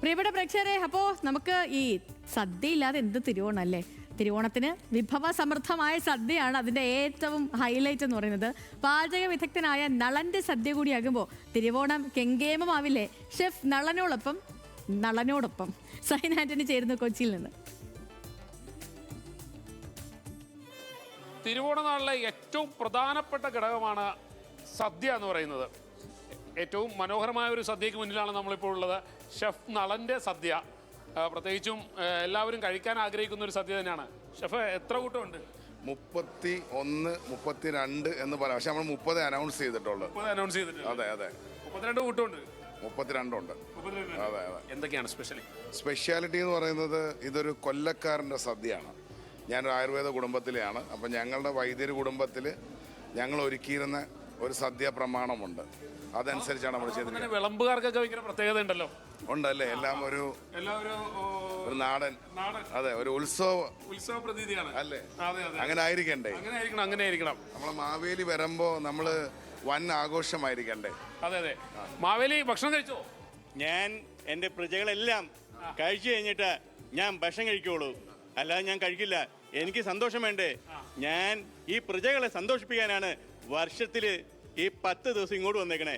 പ്രിയപ്പെട്ട പ്രേക്ഷകരെ, അപ്പോൾ നമുക്ക് ഈ സദ്യ ഇല്ലാതെ എന്ത് തിരുവോണം അല്ലേ? തിരുവോണത്തിന് വിഭവ സമൃദ്ധമായ സദ്യയാണ് അതിൻ്റെ ഏറ്റവും ഹൈലൈറ്റ് എന്ന് പറയുന്നത്. പാചക വിദഗ്ധനായ നളന്റെ സദ്യ കൂടിയാകുമ്പോൾ തിരുവോണം കെങ്കേമമാവില്ലേ? ഷെഫ് നളനോടൊപ്പം സൈൻ ആന്റണി ചേരുന്നു കൊച്ചിയിൽ നിന്ന്. തിരുവോണനാളിലെ ഏറ്റവും പ്രധാനപ്പെട്ട ഘടകമാണ് സദ്യ എന്ന് പറയുന്നത്. ഏറ്റവും മനോഹരമായ ഒരു സദ്യക്ക് മുന്നിലാണ് നമ്മളിപ്പോൾ ഉള്ളത്. ഷെഫ് നളൻ്റെ സദ്യ, പ്രത്യേകിച്ചും എല്ലാവരും കഴിക്കാൻ ആഗ്രഹിക്കുന്ന ഒരു സദ്യ തന്നെയാണ്. ഷെഫ്, എത്ര കൂട്ടമുണ്ട്? 31, 32 എന്ന് പറയാം. പക്ഷെ നമ്മൾ 30 അനൗൺസ് ചെയ്തിട്ടുള്ളൂ. 30 അനൗൺസ് ചെയ്തിട്ടുണ്ട്. അതെ അതെ, 32 കൂട്ടമുണ്ട്. 32 ഉണ്ട്. അതെ അതെ. എന്തൊക്കെയാണ് സ്പെഷ്യാലിറ്റി എന്ന് പറയുന്നത്? ഇതൊരു കൊല്ലക്കാരൻ്റെ സദ്യയാണ്. ഞാനൊരു ആയുർവേദ കുടുംബത്തിലെയാണ്. അപ്പം ഞങ്ങളുടെ വൈദ്യര് കുടുംബത്തിൽ ഞങ്ങൾ ഒരുക്കിയിരുന്ന ഒരു സദ്യ പ്രമാണമുണ്ട്. അതനുസരിച്ചാണ് നമ്മൾ ചെയ്തിരിക്കുന്നത്. വിളമ്പുകാർക്കൊക്കെ ഭയങ്കര പ്രത്യേകത ഉണ്ടല്ലോ. ഉണ്ടല്ലേ? എല്ലാം ഒരു നാടൻ, അതെ, ഒരു ഉത്സവ പ്രതീതിയാണ് അല്ലേ? അങ്ങനെ ആയിരിക്കണ്ടേ? അങ്ങനെ ആയിരിക്കണം. നമ്മളെ മാവേലി വരുമ്പോ നമ്മള് വൻ ആഘോഷമായിരിക്കണ്ടേ? അതെ അതെ. മാവേലി ഭക്ഷണം കഴിച്ചോ? ഞാൻ എൻ്റെ പ്രജകളെല്ലാം കഴിച്ചു കഴിഞ്ഞിട്ട് ഞാൻ ഭക്ഷണം കഴിക്കുള്ളൂ, അല്ലാതെ ഞാൻ കഴിക്കില്ല. എനിക്ക് സന്തോഷം വേണ്ടേ? ഞാൻ ഈ പ്രജകളെ സന്തോഷിപ്പിക്കാനാണ് വർഷത്തിൽ ഈ 10 ദിവസം ഇങ്ങോട്ട് വന്നേക്കണേ.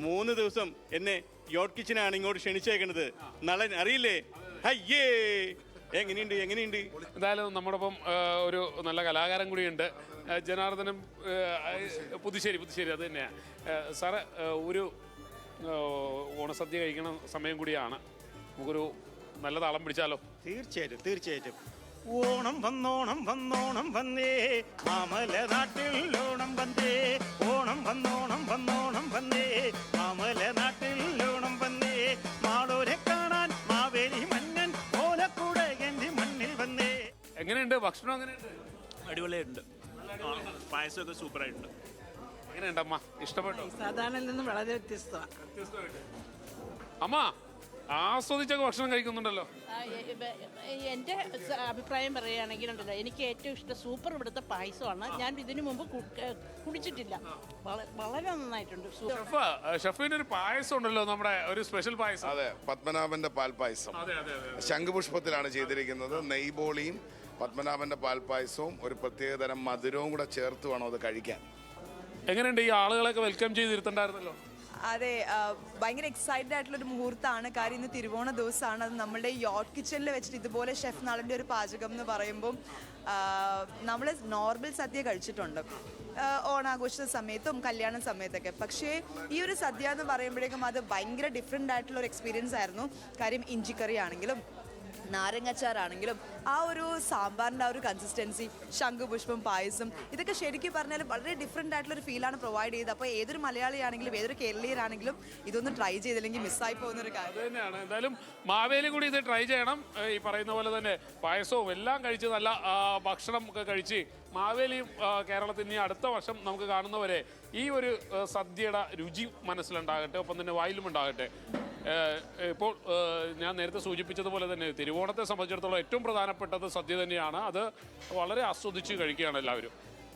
3 ദിവസം എന്നെ യോട്ട് കിച്ചനാണ് ഇങ്ങോട്ട് ക്ഷണിച്ചേക്കണത്. നളൻ അറിയില്ലേ? അയ്യേ, എങ്ങനെയുണ്ട്? എന്തായാലും നമ്മോടൊപ്പം ഒരു നല്ല കലാകാരൻ കൂടിയുണ്ട്, ജനാർദ്ദനം പുതുശ്ശേരി. അത് തന്നെയാണ് സാറ്. ഒരു ഓണസദ്യ കഴിക്കണ സമയം കൂടിയാണ്. നമുക്കൊരു നല്ല താളം പിടിച്ചാലോ? തീർച്ചയായിട്ടും. ഓണം വന്നോണം വന്നേ, മാമല നാട്ടിൽ ഓണം വന്നേ. ഓണം വന്നോണം വന്നേ, മാമല നാട്ടിൽ ഓണം വന്നേ. മാളോരെ കാണാൻ മാവേലി മന്നൻ ഓലക്കൂടെ എന്റെ മണ്ണിൽ വന്നേ. എങ്ങനെയുണ്ട് ഭക്ഷണം? എങ്ങനെയുണ്ട്? അടിപൊളിയായിട്ടുണ്ട്. പായസമൊക്കെ സൂപ്പറായിട്ടുണ്ട്. എങ്ങനെയുണ്ട് അമ്മ? ഇഷ്ടപ്പെട്ടോ? സാധാരണയിൽ നിന്നും വളരെ വ്യത്യസ്തമാണ്. അമ്മ ആസ്വദിച്ചൊക്കെ ഭക്ഷണം കഴിക്കുന്നുണ്ടല്ലോ. എൻ്റെ അഭിപ്രായം പറയുകയാണെങ്കിൽ ഉണ്ടല്ലോ, എനിക്ക് ഏറ്റവും ഇഷ്ടം സൂപ്പർ ഇവിടുത്തെ പായസമാണ്. ഞാൻ ഇതിനു മുമ്പ് കുടിച്ചിട്ടില്ല. വളരെ നന്നായിട്ടുണ്ട്. ഷെഫിന്റെ ഒരു പായസം ഉണ്ടല്ലോ, നമ്മുടെ ഒരു സ്പെഷ്യൽ പായസം. അതെ, പത്മനാഭന്റെ പാൽപ്പായസം. ശംഖുപുഷ്പത്തിലാണ് ചെയ്തിരിക്കുന്നത്. നെയ്ബോളിയും പത്മനാഭന്റെ പാൽപ്പായസവും ഒരു പ്രത്യേകതരം മധുരവും കൂടെ ചേർത്ത് വേണം അത് കഴിക്കാൻ. എങ്ങനെയുണ്ട്? ഈ ആളുകളൊക്കെ വെൽക്കം ചെയ്തിരുത്തണ്ടായിരുന്നല്ലോ. അതെ, ഭയങ്കര എക്സൈറ്റഡ് ആയിട്ടുള്ളൊരു മുഹൂർത്തമാണ്. കാര്യം ഇന്ന് തിരുവോണ ദിവസമാണ്. അത് നമ്മുടെ യോട്ട് കിച്ചണിൽ വെച്ചിട്ട് ഇതുപോലെ ഷെഫ് നളൻ്റെ ഒരു പാചകം എന്ന് പറയുമ്പം നമ്മൾ നോർമൽ സദ്യ കഴിച്ചിട്ടുണ്ട് ഓണാഘോഷ സമയത്തും കല്യാണ സമയത്തൊക്കെ. പക്ഷേ ഈ ഒരു സദ്യ എന്ന് പറയുമ്പോഴേക്കും അത് ഭയങ്കര ഡിഫറെൻ്റ് ആയിട്ടുള്ള ഒരു എക്സ്പീരിയൻസ് ആയിരുന്നു. കാര്യം ഇഞ്ചിക്കറി ആണെങ്കിലും നാരങ്ങച്ചാറാണെങ്കിലും ആ ഒരു സാമ്പാറിൻ്റെ ആ ഒരു കൺസിസ്റ്റൻസി, ശംഖുപുഷ്പം പായസം, ഇതൊക്കെ ശരിക്കും പറഞ്ഞാൽ വളരെ ഡിഫറെൻ്റ് ആയിട്ടുള്ളൊരു ഫീലാണ് പ്രൊവൈഡ് ചെയ്തത്. അപ്പോൾ ഏതൊരു മലയാളിയാണെങ്കിലും ഏതൊരു കേരളീയരാണെങ്കിലും ഇതൊന്നും ട്രൈ ചെയ്തില്ലെങ്കിൽ മിസ്സായി പോകുന്നൊരു കാര്യം തന്നെയാണ്. എന്തായാലും മാവേലി കൂടി ഇത് ട്രൈ ചെയ്യണം. ഈ പറയുന്ന പോലെ തന്നെ പായസവും എല്ലാം കഴിച്ച് നല്ല ഭക്ഷണം ഒക്കെ കഴിച്ച് മാവേലിയും കേരളത്തിന് അടുത്ത വർഷം നമുക്ക് കാണുന്നവരെ ഈ ഒരു സദ്യയുടെ രുചി മനസ്സിലുണ്ടാകട്ടെ, ഒപ്പം തന്നെ വായിലും ഉണ്ടാകട്ടെ. ഇപ്പോൾ ഞാൻ നേരത്തെ സൂചിപ്പിച്ചതുപോലെ തന്നെ തിരുവോണത്തെ സംബന്ധിച്ചിടത്തോളം ഏറ്റവും പ്രധാനപ്പെട്ടത് സദ്യ തന്നെയാണ്. അത് വളരെ ആസ്വദിച്ച് കഴിക്കുകയാണ് എല്ലാവരും.